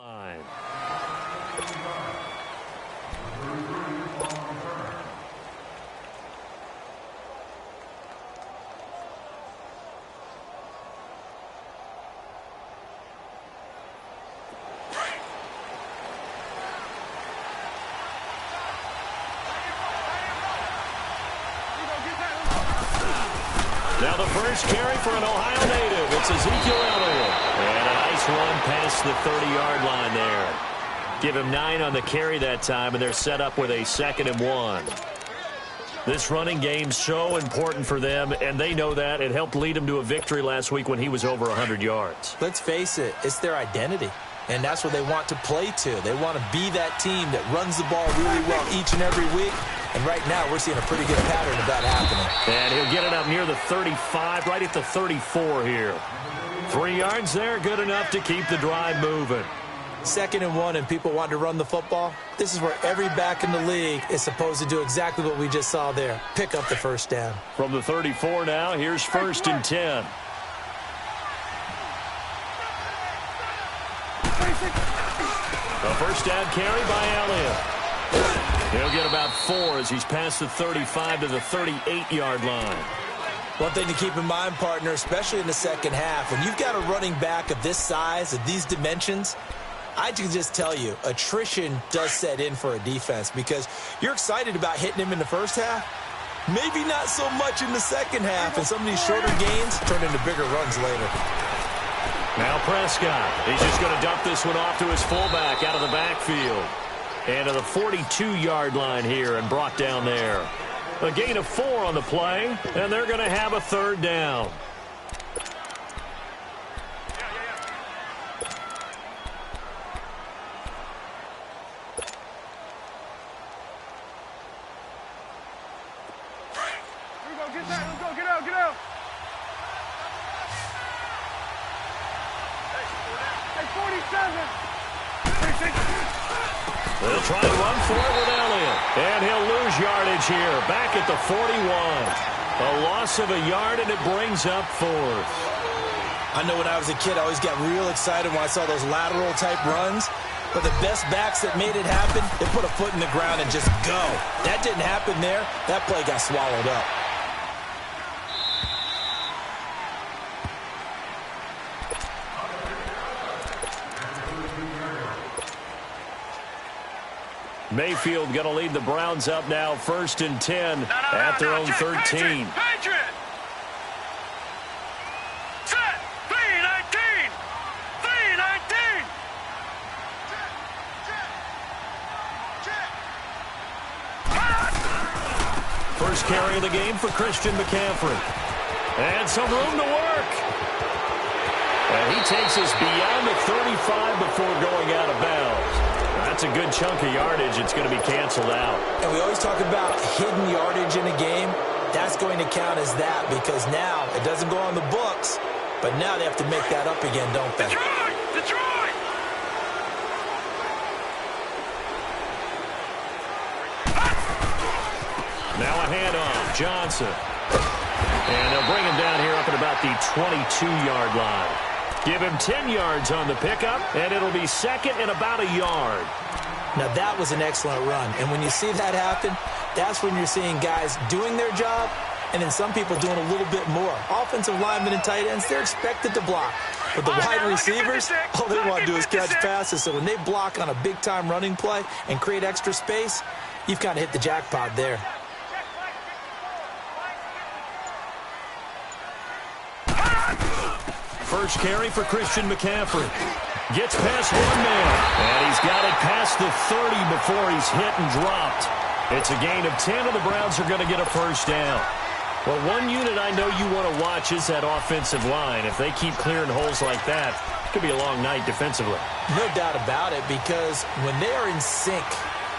line. Now the first carry for an Ohio native. It's Ezekiel Elliott. And a nice run past the 30-yard line there. Give him 9 on the carry that time, and they're set up with a 2nd and 1. This running game's so important for them, and they know that. It helped lead them to a victory last week when he was over 100 yards. Let's face it, it's their identity. And that's what they want to play to. They want to be that team that runs the ball really well each and every week. And right now, we're seeing a pretty good pattern of that happening. And he'll get it up near the 35, right at the 34 here. 3 yards there, good enough to keep the drive moving. 2nd and 1, and people want to run the football. This is where every back in the league is supposed to do exactly what we just saw there. Pick up the first down. From the 34 now, here's 1st and 10. A first down carry by Elliott. He'll get about 4 as he's past the 35 to the 38-yard line. One thing to keep in mind, partner, especially in the second half, when you've got a running back of this size, of these dimensions, I can just tell you, attrition does set in for a defense because you're excited about hitting him in the first half. Maybe not so much in the second half, and some of these shorter gains turn into bigger runs later. Now Prescott, he's just going to dump this one off to his fullback out of the backfield. And to the 42-yard line here and brought down there. A gain of 4 on the play, and they're going to have a 3rd down. They'll try to run for it with Elliott. And he'll lose yardage here. Back at the 41. A loss of a yard, and it brings up 4th. I know when I was a kid, I always got real excited when I saw those lateral-type runs. But the best backs that made it happen, they put a foot in the ground and just go. That didn't happen there. That play got swallowed up. Mayfield going to lead the Browns up now, 1st and 10 at their own 13. Patriot. Set. 3-19. 3-19. First carry of the game for Christian McCaffrey. And some room to work. And he takes us beyond the 35 before going out of bounds. That's a good chunk of yardage. It's going to be canceled out. And we always talk about hidden yardage in a game. That's going to count as that because now it doesn't go on the books, but now they have to make that up again, don't they? Detroit! Now a handoff. Johnson. And they'll bring him down here up at about the 22-yard line. Give him 10 yards on the pickup, and it'll be 2nd and about a yard. Now, that was an excellent run. And when you see that happen, that's when you're seeing guys doing their job and then some people doing a little bit more. Offensive linemen and tight ends, they're expected to block. But the wide receivers, all they want to do is catch passes. So when they block on a big-time running play and create extra space, you've kind of hit the jackpot there. First carry for Christian McCaffrey. Gets past one man. And he's got it past the 30 before he's hit and dropped. It's a gain of 10, and the Browns are going to get a first down. Well, one unit I know you want to watch is that offensive line. If they keep clearing holes like that, it could be a long night defensively. No doubt about it, because when they are in sync,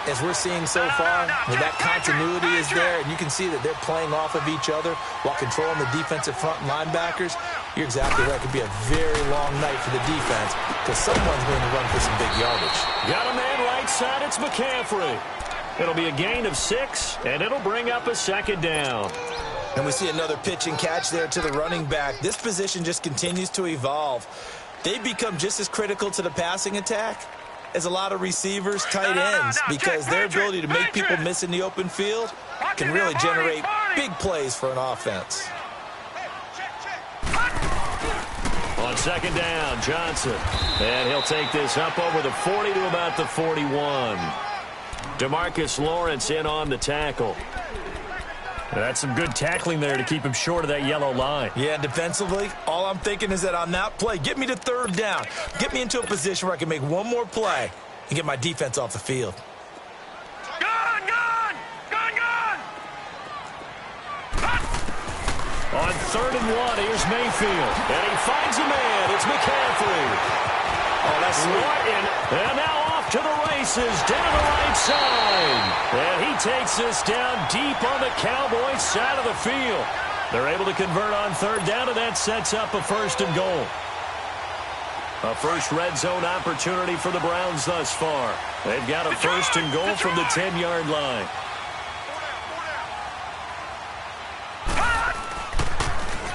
as we're seeing so far, when that continuity is there, and you can see that they're playing off of each other while controlling the defensive front linebackers, you're exactly right. It could be a very long night for the defense because someone's going to run for some big yardage. Got a man right side. It's McCaffrey. It'll be a gain of 6, and it'll bring up a 2nd down. And we see another pitch and catch there to the running back. This position just continues to evolve. They become just as critical to the passing attack as a lot of receivers, tight ends, because their ability to make people miss in the open field can really generate big plays for an offense. On second down, Johnson. And he'll take this up over the 40 to about the 41. DeMarcus Lawrence in on the tackle. That's some good tackling there to keep him short of that yellow line. Yeah, defensively, all I'm thinking is that on that play, get me to third down. Get me into a position where I can make one more play and get my defense off the field. Gone! On 3rd and 1, here's Mayfield. And he finds a man. It's McCaffrey. Oh, that's sweet. And now off to the races down the right side. And he takes this down deep on the Cowboys side of the field. They're able to convert on 3rd down, and that sets up a 1st and goal. A first red zone opportunity for the Browns thus far. They've got a 1st and goal from the 10-yard line.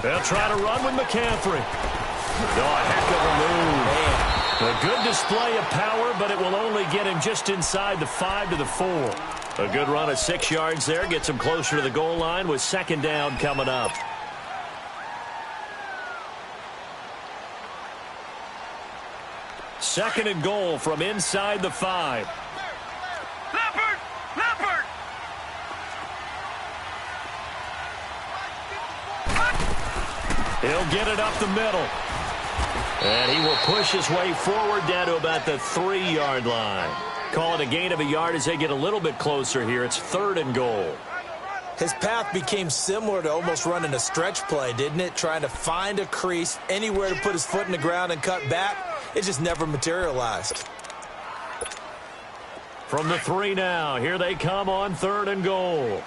They'll try to run with McCaffrey. Oh, a heck of a move. Man. A good display of power, but it will only get him just inside the 5 to the 4. A good run of 6 yards there gets him closer to the goal line with 2nd down coming up. Second and goal from inside the 5. Leopard! He'll get it up the middle. And he will push his way forward down to about the 3-yard line. Call it a gain of a yard as they get a little bit closer here. It's 3rd and goal. His path became similar to almost running a stretch play, didn't it? Trying to find a crease, anywhere to put his foot in the ground and cut back. It just never materialized. From the 3 now, here they come on 3rd and goal.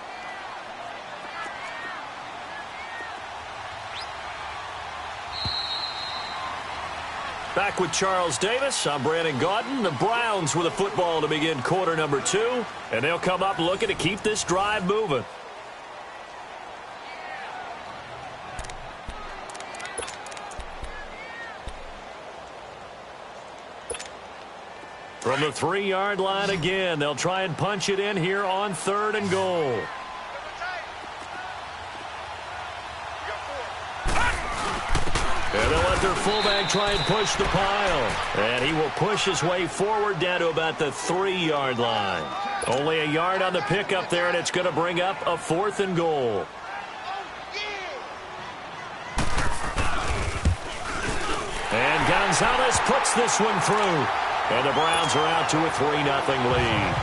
Back with Charles Davis. I'm Brandon Gaudin. The Browns with a football to begin quarter number 2. And they'll come up looking to keep this drive moving. From the 3-yard line again, they'll try and punch it in here on 3rd and goal. And they'll let their fullback try and push the pile. And he will push his way forward down to about the 3-yard line. Only a yard on the pickup there, and it's going to bring up a 4th and goal. And Gonzalez puts this one through. And the Browns are out to a 3-0 lead.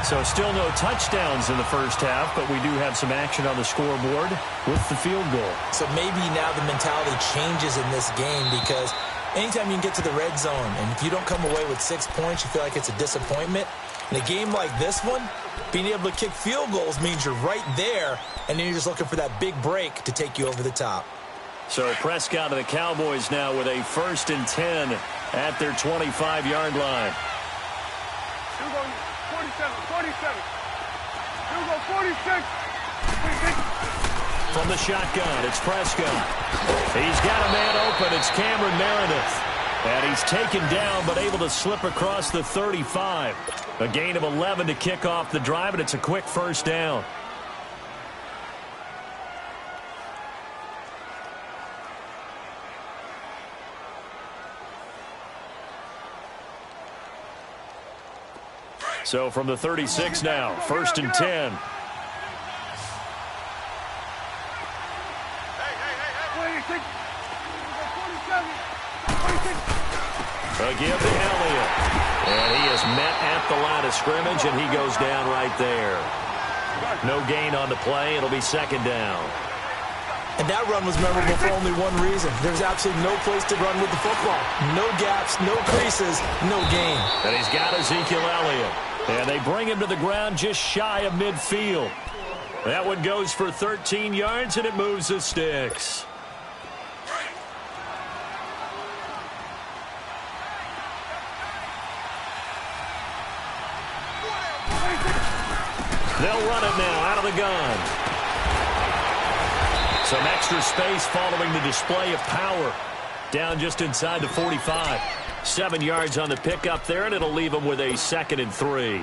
So still no touchdowns in the first half, but we do have some action on the scoreboard with the field goal. So maybe now the mentality changes in this game, because anytime you can get to the red zone, and if you don't come away with 6 points, you feel like it's a disappointment. In a game like this one, being able to kick field goals means you're right there, and then you're just looking for that big break to take you over the top. So Prescott and the Cowboys now with a 1st and 10 at their 25-yard line. 47. Here we go, 46. From the shotgun, it's Prescott. He's got a man open. It's Cameron Meredith. And he's taken down but able to slip across the 35. A gain of 11 to kick off the drive, and it's a quick 1st down. So from the 36 now, 1st and 10. Again to Elliott. And he is met at the line of scrimmage, and he goes down right there. No gain on the play. It'll be 2nd down. And that run was memorable for only one reason. There's absolutely no place to run with the football. No gaps, no creases, no gain. And he's got Ezekiel Elliott. And they bring him to the ground just shy of midfield. That one goes for 13 yards, and it moves the sticks. They'll run it now out of the gun. Some extra space following the display of power. down just inside the 45. 7 yards on the pickup there, and it'll leave them with a 2nd and 3.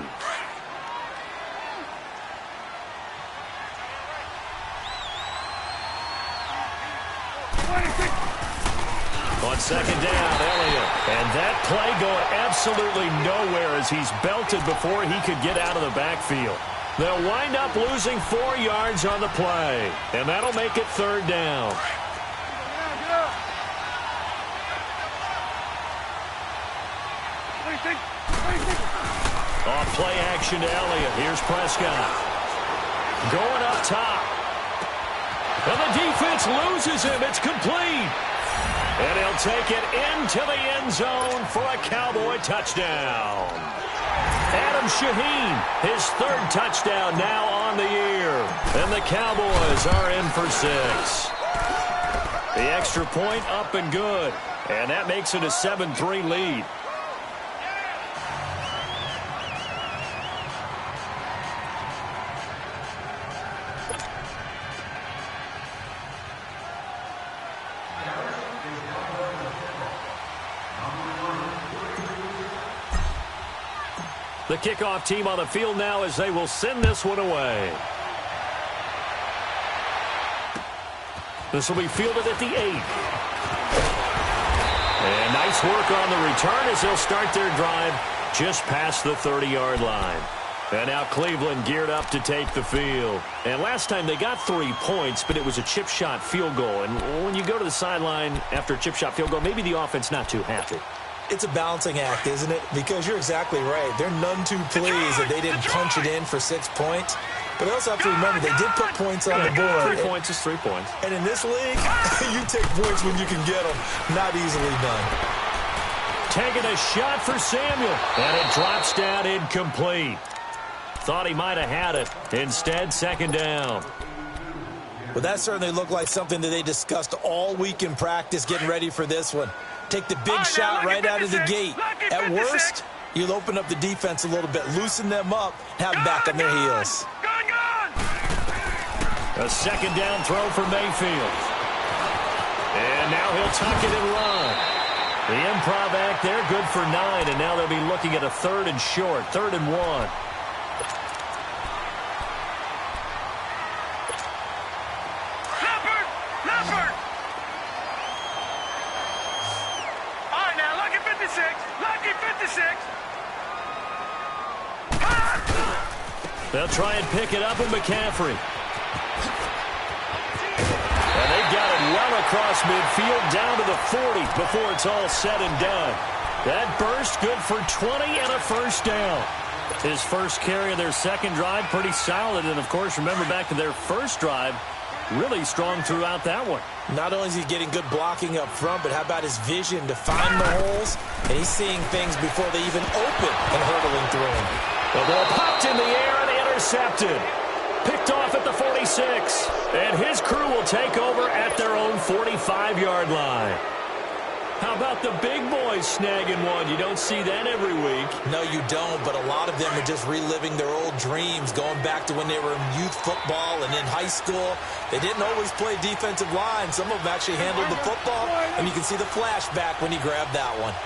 On 2nd down, Elliott. And that play going absolutely nowhere as he's belted before he could get out of the backfield. They'll wind up losing 4 yards on the play, and that'll make it 3rd down. Off play action to Elliott. Here's Prescott. Going up top. And the defense loses him. It's complete. And he'll take it into the end zone for a Cowboy touchdown. Adam Shaheen, his 3rd touchdown now on the year. And the Cowboys are in for 6. The extra point up and good. And that makes it a 7-3 lead. The kickoff team on the field now as they will send this one away. This will be fielded at the 8. And nice work on the return as they'll start their drive just past the 30-yard line. And now Cleveland geared up to take the field. And last time they got 3 points, but it was a chip shot field goal. And when you go to the sideline after a chip shot field goal, maybe the offense not too happy. It's a balancing act, isn't it? Because you're exactly right. They're none too pleased that they didn't punch it in for 6 points. But I also have to remember they did put points on the board. 3 points is 3 points. And in this league, you take points when you can get them. Not easily done. Taking a shot for Samuel. And it drops down incomplete. Thought he might have had it. Instead, 2nd down. Well, that certainly looked like something that they discussed all week in practice getting ready for this one. Take the big shot right out of the gate. At worst, you'll open up the defense a little bit, loosen them up, have them back on their heels. A 2nd down throw for Mayfield. And now he'll tuck it and run. The improv act there, good for 9, and now they'll be looking at a 3rd and short, 3rd and 1. They'll try and pick it up with McCaffrey. And they've got it well across midfield down to the 40 before it's all said and done. That burst good for 20 and a 1st down. His first carry of their 2nd drive, pretty solid. And, of course, remember back to their 1st drive, really strong throughout that one. Not only is he getting good blocking up front, but how about his vision to find the holes? And he's seeing things before they even open and hurdling through them. The ball popped in the air and intercepted. Picked off at the 46. And his crew will take over at their own 45-yard line. How about the big boys snagging one? You don't see that every week. No, you don't, but a lot of them are just reliving their old dreams, going back to when they were in youth football and in high school. They didn't always play defensive line. Some of them actually handled the football, and you can see the flashback when he grabbed that one.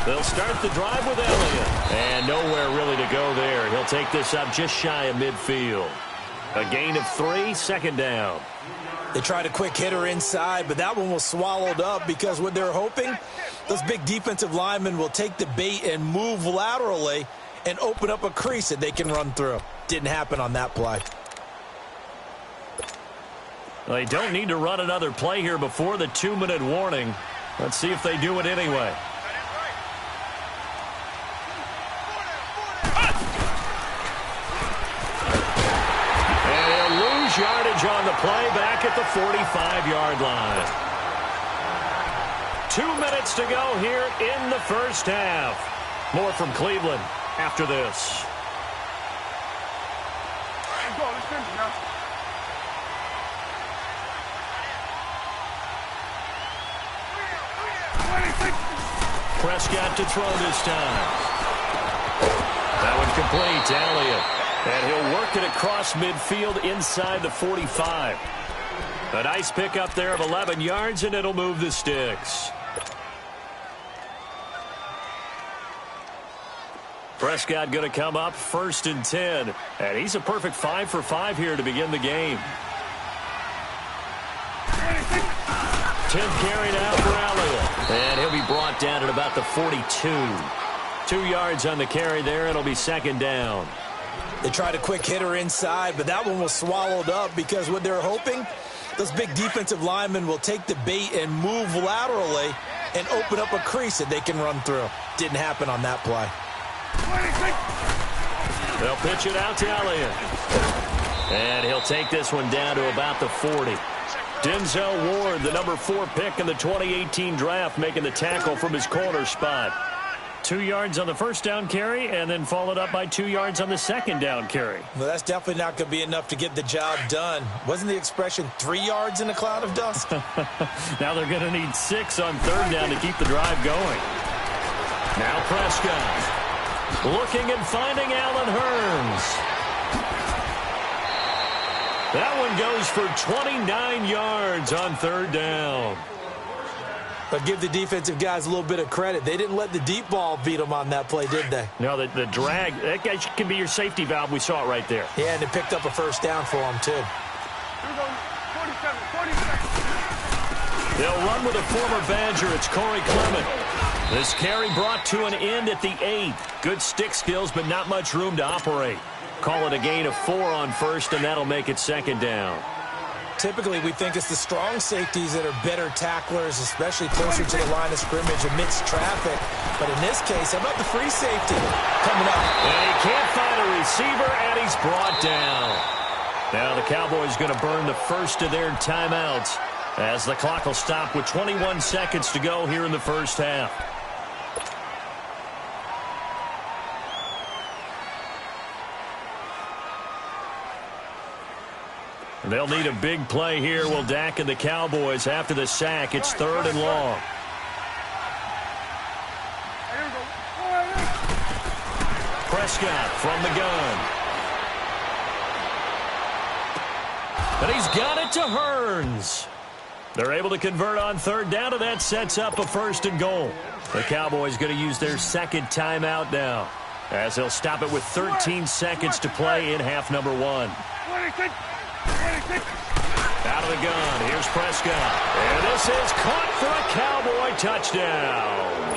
They'll start the drive with Elliott. And nowhere really to go there. He'll take this up just shy of midfield. A gain of 3, 2nd down. They tried a quick hitter inside, but that one was swallowed up because what they're hoping, those big defensive linemen will take the bait and move laterally and open up a crease that they can run through. Didn't happen on that play. Well, they don't need to run another play here before the 2-minute warning. Let's see if they do it anyway. Yardage on the play back at the 45-yard line. 2 minutes to go here in the 1st half. More from Cleveland after this. Prescott to throw this time. That one complete to Elliott. And he'll work working across midfield inside the 45. A nice pickup there of 11 yards, and it'll move the sticks. Prescott going to come up 1st and 10. And he's a perfect 5 for 5 here to begin the game. 10th carry now for Elliott. And he'll be brought down at about the 42. 2 yards on the carry there. It'll be 2nd down. They tried a quick hitter inside, but that one was swallowed up because what they're hoping, those big defensive linemen will take the bait and move laterally and open up a crease that they can run through. Didn't happen on that play. They'll pitch it out to Elliott. And he'll take this one down to about the 40. Denzel Ward, the number 4 pick in the 2018 draft, making the tackle from his corner spot. 2 yards on the first down carry, and then followed up by 2 yards on the second down carry. Well, that's definitely not going to be enough to get the job done. Wasn't the expression 3 yards in a cloud of dust? Now they're going to need 6 on 3rd down to keep the drive going. Now Prescott. Looking and finding Allen Hurns. That one goes for 29 yards on 3rd down. But give the defensive guys a little bit of credit. They didn't let the deep ball beat them on that play, did they? No, the drag, that guy can be your safety valve. We saw it right there. Yeah, and they picked up a 1st down for them, too. 47, 47. They'll run with a former Badger. It's Corey Clement. This carry brought to an end at the 8th. Good stick skills, but not much room to operate. Call it a gain of 4 on 1st, and that'll make it 2nd down. Typically, we think it's the strong safeties that are better tacklers, especially closer to the line of scrimmage amidst traffic. But in this case, how about the free safety coming up? And he can't find a receiver, and he's brought down. Now the Cowboys going to burn the first of their timeouts as the clock will stop with 21 seconds to go here in the first half. They'll need a big play here. Will Dak and the Cowboys after the sack. It's 3rd and long. Prescott from the gun. And he's got it to Hurns. They're able to convert on 3rd down, and that sets up a 1st and goal. The Cowboys going to use their 2nd timeout now, as they'll stop it with 13 seconds to play in half number 1. Out of the gun, here's Prescott. And this is caught for a Cowboy touchdown.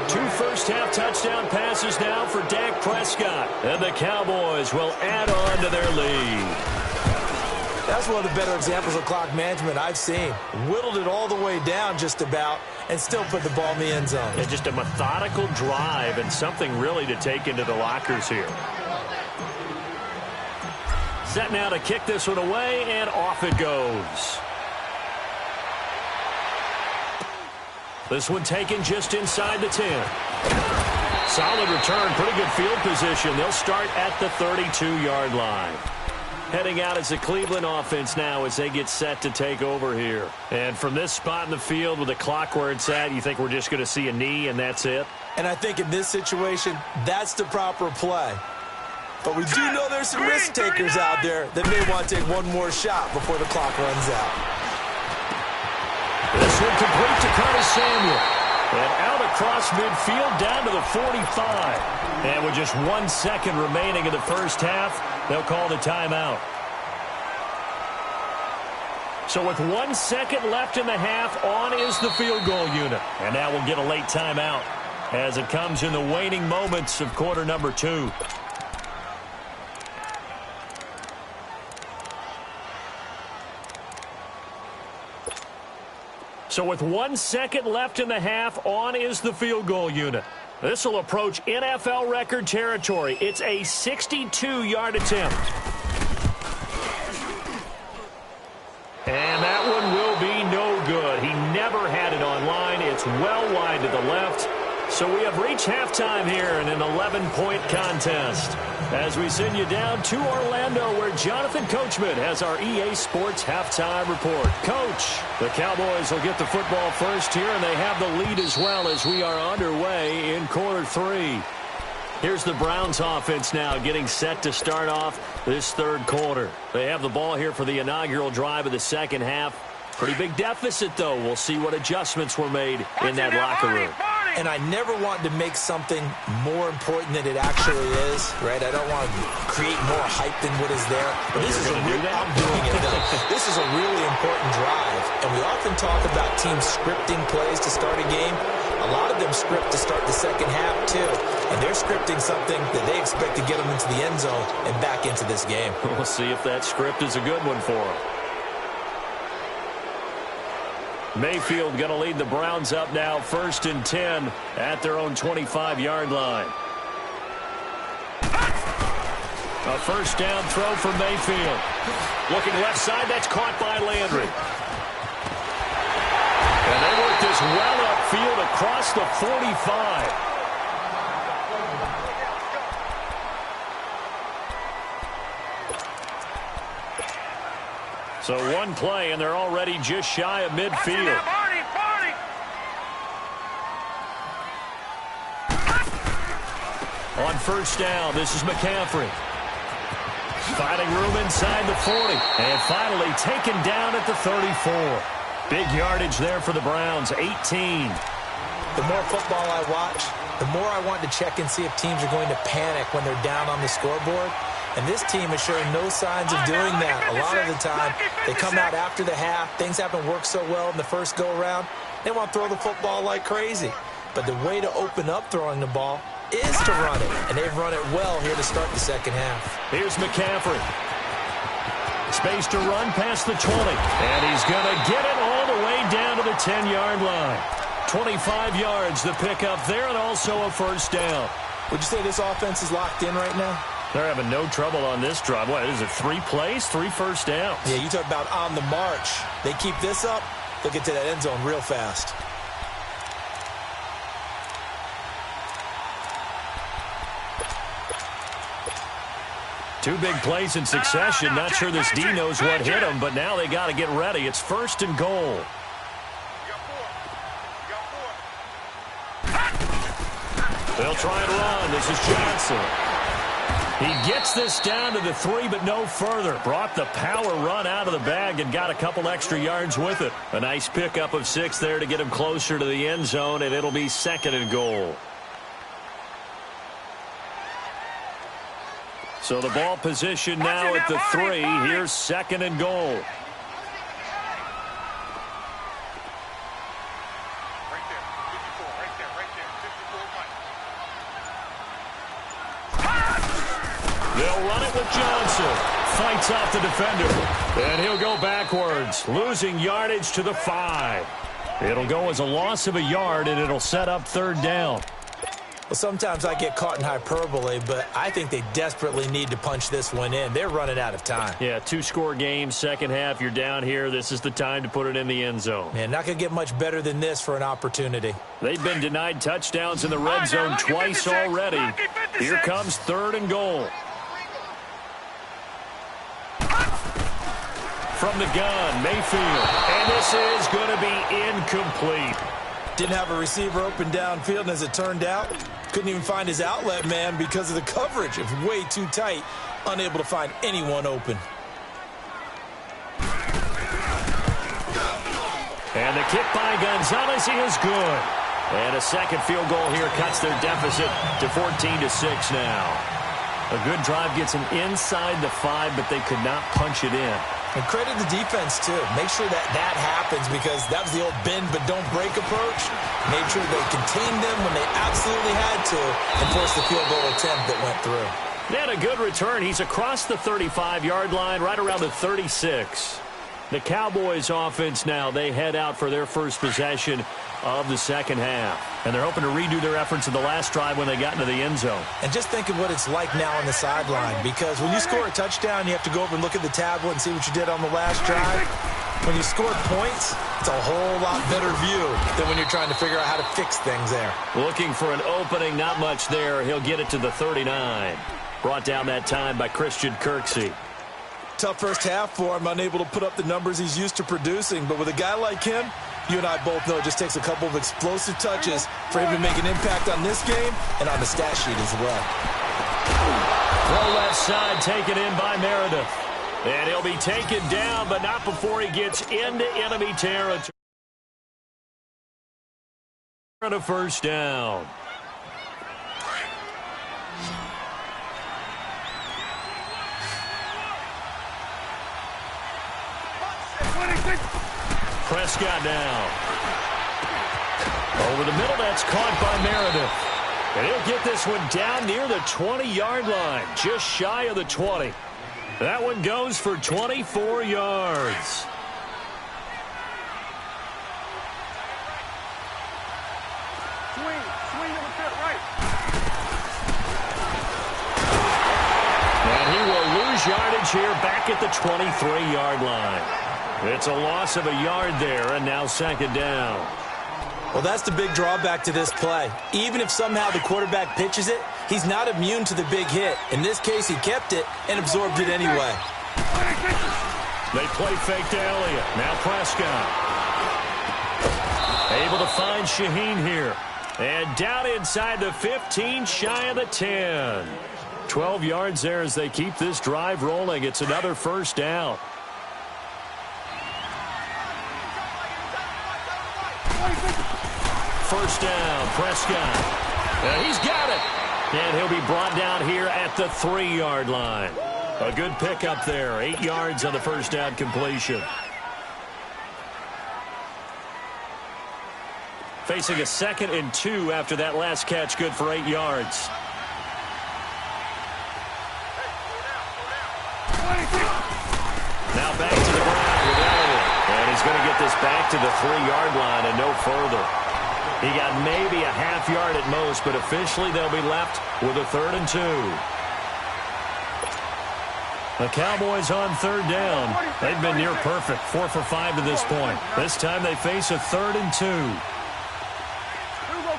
2 first-half touchdown passes now for Dak Prescott. And the Cowboys will add on to their lead. That's one of the better examples of clock management I've seen. Whittled it all the way down just about and still put the ball in the end zone. Yeah, just a methodical drive and something really to take into the lockers here. Set now to kick this one away, and off it goes. This one taken just inside the 10. Solid return, pretty good field position. They'll start at the 32-yard line. Heading out as the Cleveland offense now as they get set to take over here. And from this spot in the field with the clock where it's at, you think we're just going to see a knee and that's it? And I think in this situation, that's the proper play. But we do know there's some risk takers out there that may want to take one more shot before the clock runs out. This one complete to Curtis Samuel. And out across midfield down to the 45. And with just 1 second remaining in the first half, they'll call the timeout. So with 1 second left in the half, on is the field goal unit. And now we'll get a late timeout as it comes in the waning moments of quarter number 2. So with 1 second left in the half, on is the field goal unit. This will approach NFL record territory. It's a 62-yard attempt. And that one will be no good. He never had it on line. It's well wide to the left. So we have reached halftime here in an 11-point contest. As we send you down to Orlando, where Jonathan Coachman has our EA Sports halftime report. Coach, the Cowboys will get the football first here, and they have the lead as well as we are underway in quarter 3. Here's the Browns offense now getting set to start off this third quarter. They have the ball here for the inaugural drive of the second half. Pretty big deficit, though. We'll see what adjustments were made in that locker room. And I never want to make something more important than it actually is, right? I don't want to create more hype than what is there. But this is I'm doing it, though. This is a really important drive. And we often talk about teams scripting plays to start a game. A lot of them script to start the second half, too. And they're scripting something that they expect to get them into the end zone and back into this game. We'll see if that script is a good one for them. Mayfield going to lead the Browns up now, 1st and 10 at their own 25-yard line. A first down throw for Mayfield. Looking left side, that's caught by Landry. And they work this well upfield across the 45. So one play, and they're already just shy of midfield. On first down, this is McCaffrey. Finding room inside the 40. And finally taken down at the 34. Big yardage there for the Browns, 18. The more football I watch, the more I want to check and see if teams are going to panic when they're down on the scoreboard. And this team is showing no signs of doing that. A lot of the time, they come out after the half. Things haven't worked so well in the first go-around. They want to throw the football like crazy. But the way to open up throwing the ball is to run it. And they've run it well here to start the second half. Here's McCaffrey. Space to run past the 20. And he's going to get it all the way down to the 10-yard line. 25 yards the pickup there, and also a first down. Would you say this offense is locked in right now? They're having no trouble on this drive. What, is it 3 plays, 3 first downs? Yeah, you talk about on the march. They keep this up, they'll get to that end zone real fast. Two big plays in succession. Not sure this D knows what hit him, but now they got to get ready. It's 1st and goal. They'll try and run. This is Johnson. He gets this down to the 3, but no further. Brought the power run out of the bag and got a couple extra yards with it. A nice pickup of 6 there to get him closer to the end zone, and it'll be 2nd and goal. So the ball position now at the 3. Here's 2nd and goal. They'll run it with Johnson. Fights off the defender. And he'll go backwards, losing yardage to the 5. It'll go as a loss of a yard, and it'll set up 3rd down. Well, sometimes I get caught in hyperbole, but I think they desperately need to punch this one in. They're running out of time. Yeah, 2-score game, second half. You're down here. This is the time to put it in the end zone. Man, not going to get much better than this for an opportunity. They've been denied touchdowns in the red zone twice already. Here comes 3rd and goal. From the gun, Mayfield. And this is going to be incomplete. Didn't have a receiver open downfield, and as it turned out, couldn't even find his outlet man because of the coverage. It was way too tight, unable to find anyone open. And the kick by Gonzalez is good. And a second field goal here cuts their deficit to 14-6 now. A good drive gets them inside the 5, but they could not punch it in. And credit the defense, too. Make sure that happens because that was the old bend but don't break approach. Made sure they contained them when they absolutely had to and forced the field goal attempt that went through. They had a good return. He's across the 35-yard line, right around the 36. The Cowboys offense now, they head out for their first possession of the second half. And they're hoping to redo their efforts in the last drive when they got into the end zone. And just think of what it's like now on the sideline, because when you score a touchdown, you have to go over and look at the tablet and see what you did on the last drive. When you scored points, it's a whole lot better view than when you're trying to figure out how to fix things there. Looking for an opening, not much there. He'll get it to the 39. Brought down that time by Christian Kirksey. Tough first half for him, unable to put up the numbers he's used to producing. But with a guy like him, You and I both know it just takes a couple of explosive touches for him to make an impact on this game and on the stat sheet as well. Throw left side taken in by Meredith. And he'll be taken down, but not before he gets into enemy territory. On a first down. Prescott now. Over the middle, that's caught by Meredith. And he'll get this one down near the 20-yard line, just shy of the 20. That one goes for 24 yards. Swing over to the right. And he will lose yardage here back at the 23-yard line. It's a loss of a yard there, and now second down. Well, that's the big drawback to this play. Even if somehow the quarterback pitches it, he's not immune to the big hit. In this case, he kept it and absorbed it anyway. They play fake to Elliott. Now Prescott. Able to find Shaheen here. And down inside the 15, shy of the 10. 12 yards there as they keep this drive rolling. It's another first down. First down, Prescott. He's got it. And he'll be brought down here at the 3-yard line. A good pickup there. 8 yards on the first down completion. Facing a 2nd and 2 after that last catch. Good for 8 yards. Now back to the ground with Elliott. And he's going to get this back to the 3-yard line and no further. He got maybe a half yard at most, but officially they'll be left with a 3rd and 2. The Cowboys on 3rd down. They've been near perfect, 4 for 5 to this point. This time they face a 3rd and 2.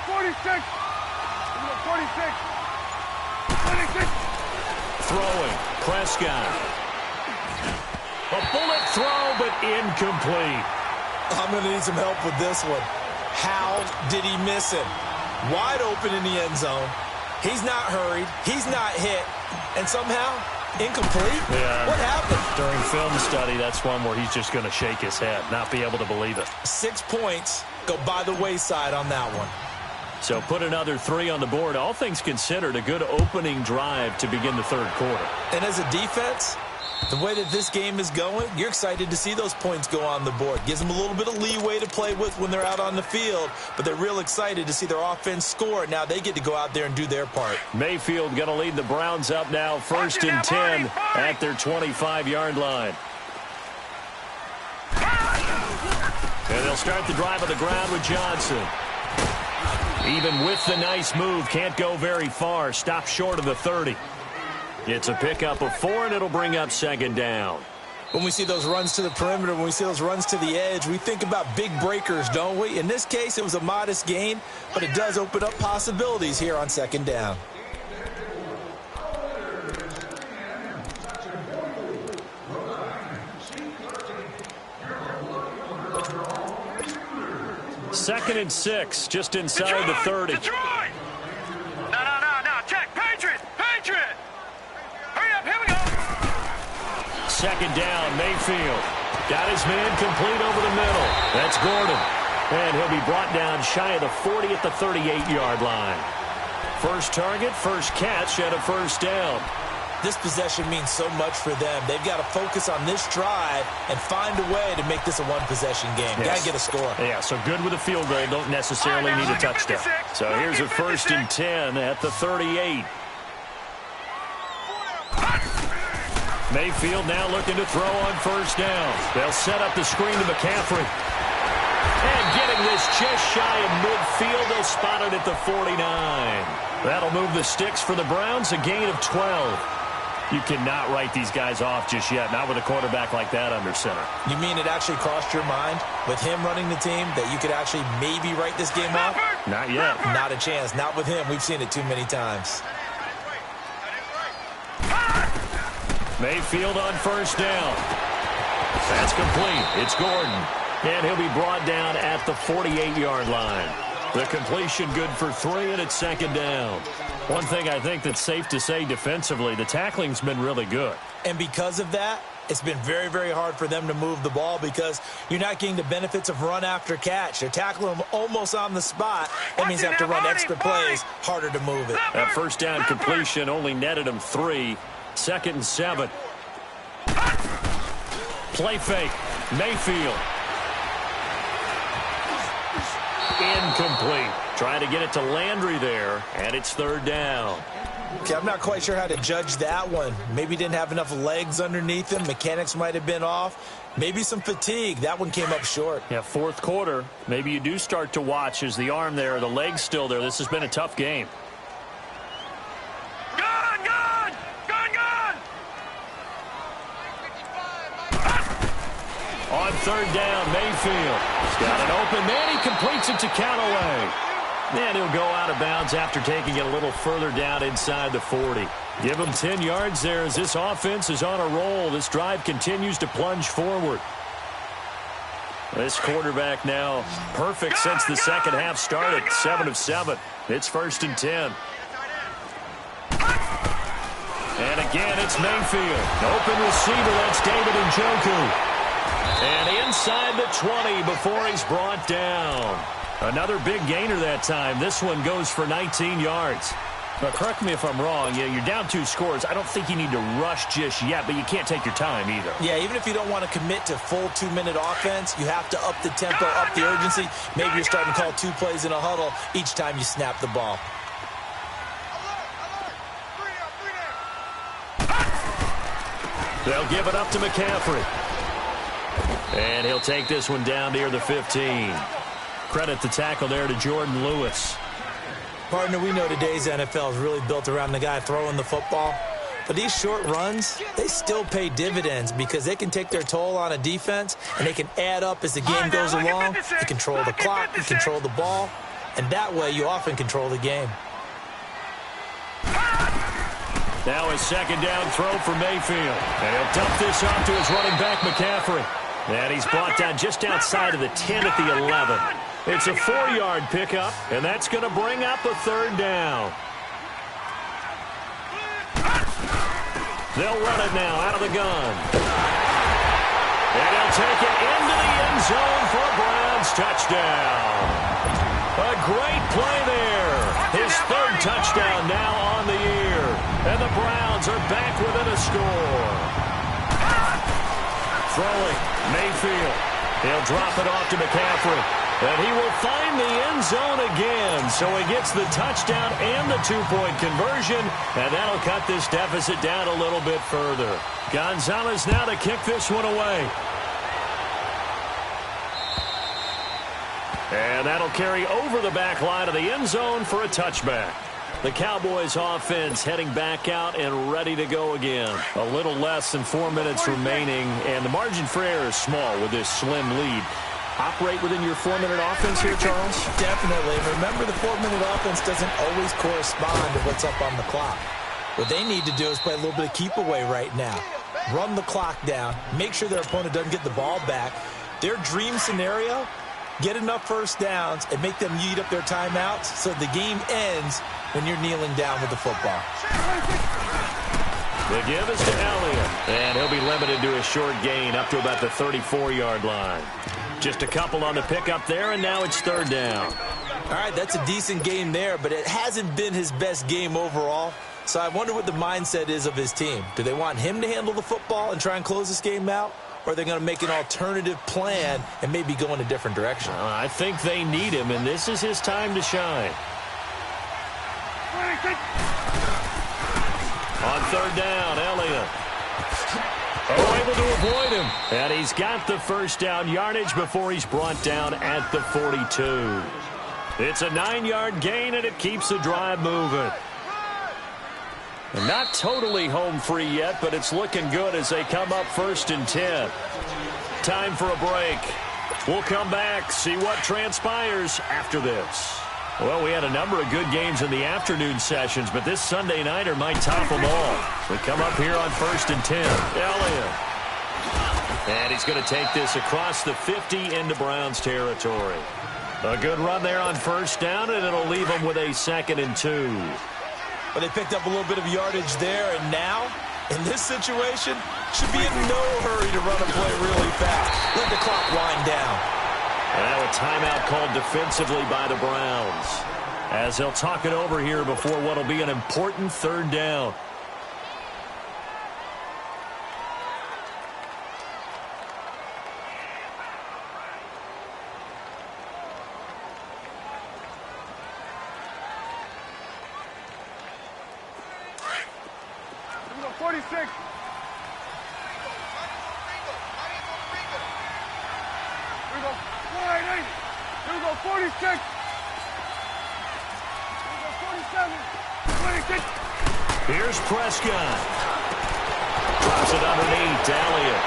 46. 46. Throwing, Prescott. A bullet throw, but incomplete. I'm going to need some help with this one. How did he miss him? Wide open in the end zone. He's not hurried. He's not hit. And somehow, incomplete? Yeah. What happened? During film study, that's one where he's just going to shake his head, not be able to believe it. 6 points go by the wayside on that one. So put another 3 on the board. All things considered, a good opening drive to begin the 3rd quarter. And as a defense, the way that this game is going, you're excited to see those points go on the board. Gives them a little bit of leeway to play with when they're out on the field, but they're real excited to see their offense score. Now they get to go out there and do their part. Mayfield going to lead the Browns up now, 1st and 10 at their 25-yard line. And they'll start the drive on the ground with Johnson. Even with the nice move, can't go very far. Stop short of the 30. It's a pickup of 4, and it'll bring up 2nd down. When we see those runs to the perimeter, when we see those runs to the edge, we think about big breakers, don't we? In this case, it was a modest gain, but it does open up possibilities here on 2nd down. Second and 6, just inside the 30. Detroit! No. Check. Patriot! Hurry up, here we go! 2nd down, Mayfield. Got his man complete over the middle. That's Gordon. And he'll be brought down shy of the 40 at the 38-yard line. First target, first catch at a first down. This possession means so much for them. They've got to focus on this drive and find a way to make this a one-possession game. Yes. Got to get a score. Yeah, so good with a field goal. Don't necessarily need a touchdown. So here's a 1st and 10 at the 38. Mayfield now looking to throw on first down. They'll set up the screen to McCaffrey. And getting this just shy of midfield, they'll spot it at the 49. That'll move the sticks for the Browns, a gain of 12. You cannot write these guys off just yet, not with a quarterback like that under center. You mean it actually crossed your mind with him running the team that you could actually maybe write this game off? Not yet. Not a chance. Not with him. We've seen it too many times. Mayfield on first down. That's complete. It's Gordon. And he'll be brought down at the 48-yard line. The completion good for 3, and it's second down. One thing I think that's safe to say defensively, the tackling's been really good. And because of that, it's been very, very hard for them to move the ball because you're not getting the benefits of run after catch. They're tackling them almost on the spot. That means they have to run extra plays, harder to move it. That first down completion only netted him 3. 2nd and 7. Play fake. Mayfield. Incomplete. Trying to get it to Landry there, and it's 3rd down. Okay, I'm not quite sure how to judge that one. Maybe didn't have enough legs underneath him. Mechanics might have been off. Maybe some fatigue. That one came up short. Yeah, 4th quarter. Maybe you do start to watch as the arm there, the leg's still there. This has been a tough game. Gun! Gun! Gun! Gun! On 3rd down, Mayfield. He's got it open. Then he completes it to Callaway. And he'll go out of bounds after taking it a little further down inside the 40. Give him 10 yards there as this offense is on a roll. This drive continues to plunge forward. This quarterback now perfect since the second half started. 7 of 7. It's 1st and 10. And again, it's Mayfield. Open receiver, that's David Njoku. And inside the 20 before he's brought down. Another big gainer that time. This one goes for 19 yards. But correct me if I'm wrong. Yeah, you're down 2 scores. I don't think you need to rush just yet, but you can't take your time either. Yeah, even if you don't want to commit to full 2-minute offense, you have to up the tempo, up the urgency. Maybe you're starting to call 2 plays in a huddle each time you snap the ball. They'll give it up to McCaffrey. And he'll take this one down near the 15. Credit the tackle there to Jordan Lewis. Partner, we know today's NFL is really built around the guy throwing the football. But these short runs, they still pay dividends because they can take their toll on a defense, and they can add up as the game goes along. You control the clock, you control the ball, and that way you often control the game. Now a 2nd down throw for Mayfield. And he'll dump this off to his running back, McCaffrey. And he's brought down just outside of the 10 at the 11. It's a 4-yard pickup, and that's going to bring up a 3rd down. They'll run it now out of the gun. And he'll take it into the end zone for a Browns touchdown. A great play there. His 3rd touchdown now on the year. And the Browns are back within a score. Throwing, Mayfield. He'll drop it off to McCaffrey. And he will find the end zone again. So he gets the touchdown and the 2-point conversion. And that'll cut this deficit down a little bit further. Gonzalez now to kick this one away. And that'll carry over the back line of the end zone for a touchback. The Cowboys offense heading back out and ready to go again. A little less than 4 minutes remaining, and the margin for error is small with this slim lead. Operate within your 4-minute offense here, Charles? Definitely. Remember, the 4-minute offense doesn't always correspond to what's up on the clock. What they need to do is play a little bit of keep away right now. Run the clock down. Make sure their opponent doesn't get the ball back. Their dream scenario, get enough first downs and make them eat up their timeouts so the game ends when you're kneeling down with the football. The give is to Elliott, and he'll be limited to a short gain up to about the 34-yard line. Just a couple on the pickup there, and now it's 3rd down. All right, that's a decent game there, but it hasn't been his best game overall. So I wonder what the mindset is of his team. Do they want him to handle the football and try and close this game out? Or are they going to make an alternative plan and maybe go in a different direction? I think they need him, and this is his time to shine. On 3rd down, Elliott. Able to avoid him. And he's got the first down yardage before he's brought down at the 42. It's a 9-yard gain, and it keeps the drive moving. And not totally home free yet, but it's looking good as they come up 1st and 10. Time for a break. We'll come back, see what transpires after this. Well, we had a number of good games in the afternoon sessions, but this Sunday nighter might top them all. We come up here on 1st and 10. Elliott. And he's going to take this across the 50 into Browns territory. A good run there on first down, and it'll leave them with a 2nd and 2. But they picked up a little bit of yardage there, and now, in this situation, should be in no hurry to run a play really fast. Let the clock wind down. And now a timeout called defensively by the Browns, as they'll talk it over here before what will be an important 3rd down. Here's Prescott. Drops it underneath to Elliott.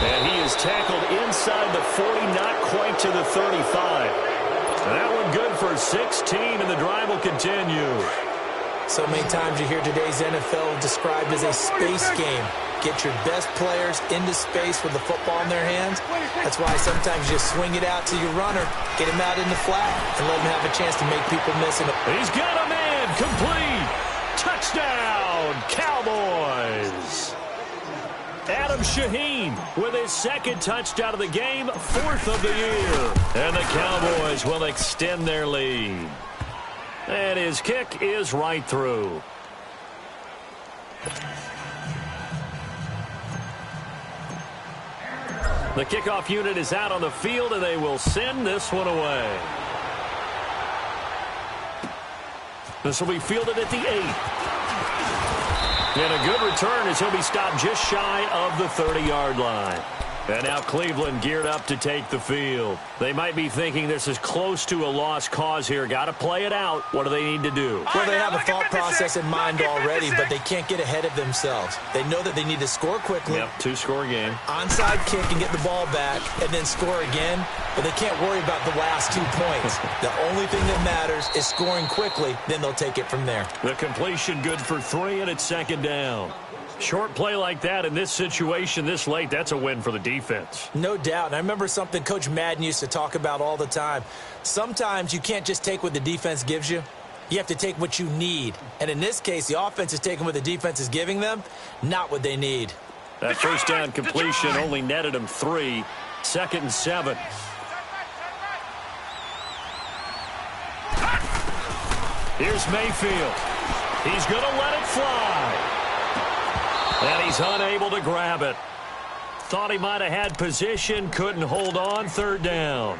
And he is tackled inside the 40, not quite to the 35. And that one good for 16, and the drive will continue. So many times you hear today's NFL described as a space game. Get your best players into space with the football in their hands. That's why sometimes you swing it out to your runner, get him out in the flat, and let him have a chance to make people miss it. He's got a man complete. Touchdown, Cowboys. Adam Shaheen with his 2nd touchdown of the game, 4th of the year. And the Cowboys will extend their lead. And his kick is right through. The kickoff unit is out on the field, and they will send this one away. This will be fielded at the 8. And a good return as he'll be stopped just shy of the 30-yard line. And now Cleveland geared up to take the field. They might be thinking this is close to a lost cause here. Got to play it out. What do they need to do? Well, they have a thought process in mind already, but they can't get ahead of themselves. They know that they need to score quickly. Yep, 2-score game. Onside kick and get the ball back and then score again. But they can't worry about the last 2 points. The only thing that matters is scoring quickly. Then they'll take it from there. The completion good for 3, and it's 2nd down. Short play like that in this situation this late, that's a win for the defense. No doubt. And I remember something Coach Madden used to talk about all the time. Sometimes you can't just take what the defense gives you. You have to take what you need. And in this case, the offense is taking what the defense is giving them, not what they need. That first down completion only netted him 3. 2nd and 7. Here's Mayfield. He's going to let it fly. And he's unable to grab it. Thought he might have had position, couldn't hold on. 3rd down.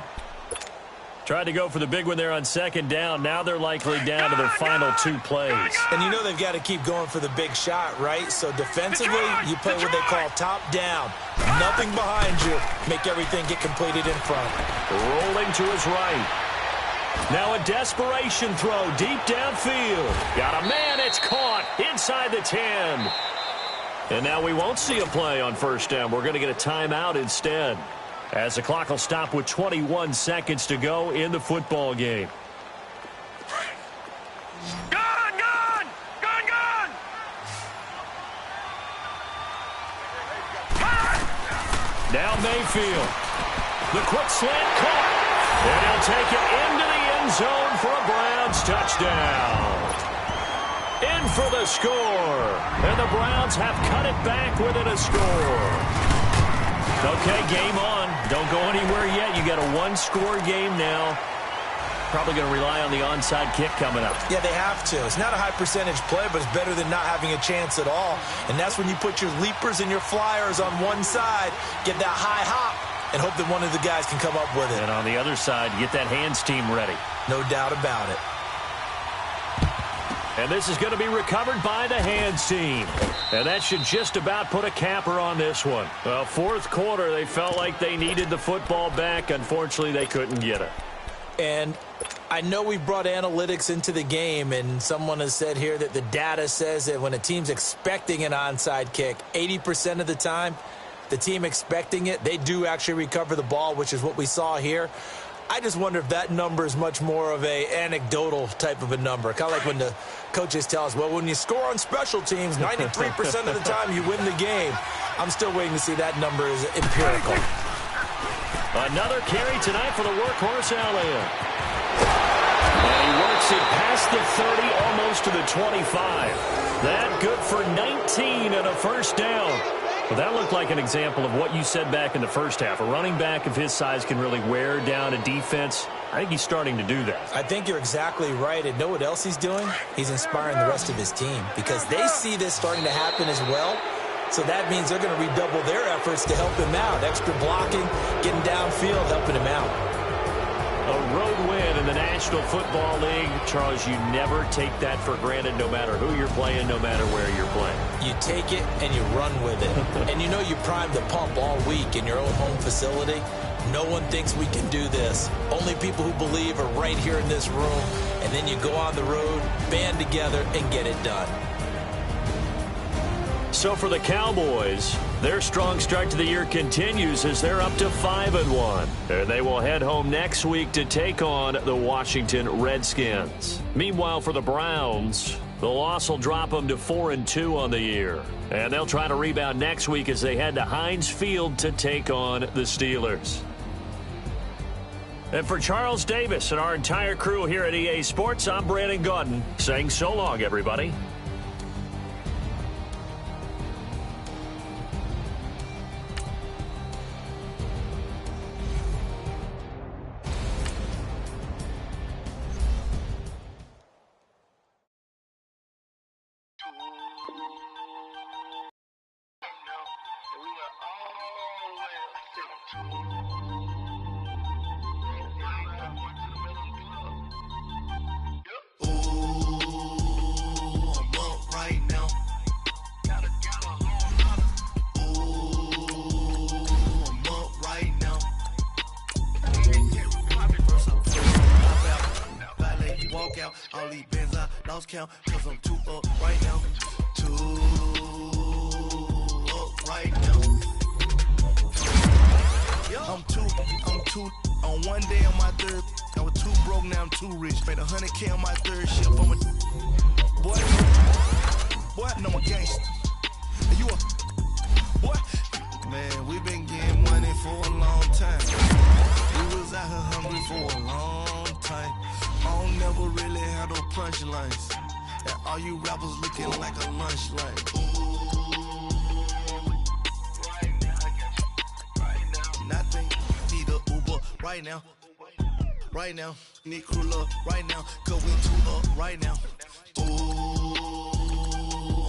Tried to go for the big one there on 2nd down. Now they're likely down to their final 2 plays. And you know they've got to keep going for the big shot, right? So defensively, you play what they call top down. Nothing behind you. Make everything get completed in front. Rolling to his right. Now a desperation throw deep downfield. Got a man, it's caught inside the 10. And now we won't see a play on first down. We're going to get a timeout instead, as the clock will stop with 21 seconds to go in the football game. Gone! Gone! Gone! Gone! Now Mayfield. The quick slant caught. And he'll take it into the end zone for a Browns touchdown. In for the score. And the Browns have cut it back within a score. Okay, game on. Don't go anywhere yet. You got a 1-score game now. Probably going to rely on the onside kick coming up. Yeah, they have to. It's not a high percentage play, but it's better than not having a chance at all. And that's when you put your leapers and your flyers on one side, get that high hop, and hope that one of the guys can come up with it. And on the other side, get that hands team ready. No doubt about it. And this is going to be recovered by the hands team. And that should just about put a capper on this one. Well, 4th quarter, they felt like they needed the football back. Unfortunately, they couldn't get it. And I know we brought analytics into the game, and someone has said here that the data says that when a team's expecting an onside kick, 80% of the time, the team expecting it, they do actually recover the ball, which is what we saw here. I just wonder if that number is much more of a anecdotal type of a number. Kind of like when the coaches tell us, well, when you score on special teams, 93% of the time you win the game. I'm still waiting to see that number is empirical. Another carry tonight for the workhorse Elliott. And he works it past the 30, almost to the 25. That good for 19 and a first down. Well, that looked like an example of what you said back in the first half. A running back of his size can really wear down a defense. I think he's starting to do that. I think you're exactly right. And know what else he's doing? He's inspiring the rest of his team because they see this starting to happen as well. So that means they're going to redouble their efforts to help him out. Extra blocking, getting downfield, helping him out. A road win in the National Football League. Charles, you never take that for granted no matter who you're playing, no matter where you're playing. You take it and you run with it. And you know you primed the pump all week in your own home facility. No one thinks we can do this. Only people who believe are right here in this room. And then you go on the road, band together, and get it done. So for the Cowboys, their strong start to the year continues as they're up to 5-1. And they will head home next week to take on the Washington Redskins. Meanwhile, for the Browns, the loss will drop them to 4-2 on the year. And they'll try to rebound next week as they head to Heinz Field to take on the Steelers. And for Charles Davis and our entire crew here at EA Sports, I'm Brandon Gaudin saying so long, everybody. All these bins I lost count, cause I'm too up right now. Too up right now. I'm too on one day on my third. I was too broke, now I'm too rich. Made 100K on my third shift. I'm a boy, no more gangster. You a boy? Man, we been getting money for a long time. We was out here hungry for a long time. I don't never really have no punchlines. And all you rappers looking like a lunch line. Nothing, need a Uber right now. Right now, need crew up right now. Cause we too up right now. Ooh,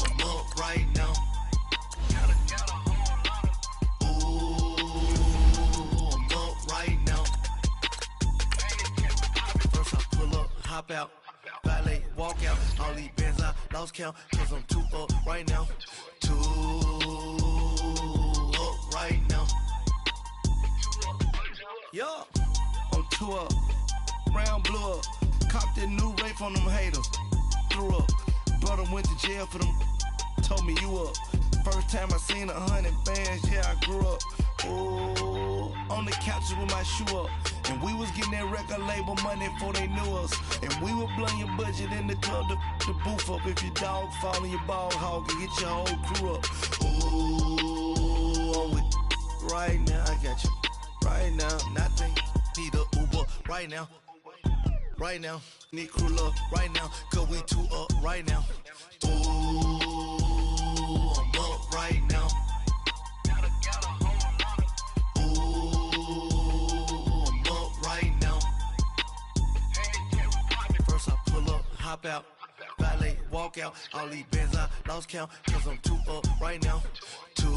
I'm up right now. Ooh, I'm up right now. First I pull up, hop out, valet, walk out. All these bands I lost count, cause I'm too up right now. Too up right now. Yeah, I'm too up. Round blew up. Copped that new rape on them haters. Threw up. Brother went to jail for them. Told me you up. First time I seen 100 bands, yeah, I grew up. Ooh, on the couches with my shoe up. And we was getting that record label money before they knew us. And we were blowing your budget in the club to boof up. If your dog fall in your ball hog and get your whole crew up. Ooh, I'm with right now, I got you. Right now, nothing, need a Uber right now. Right now, need crew love right now. Cause we too up right now. Ooh, I'm up right now. Ooh, I'm up right now. First I pull up, hop out, valet, walk out. All these bands I lost count. Cause I'm too up right now. Too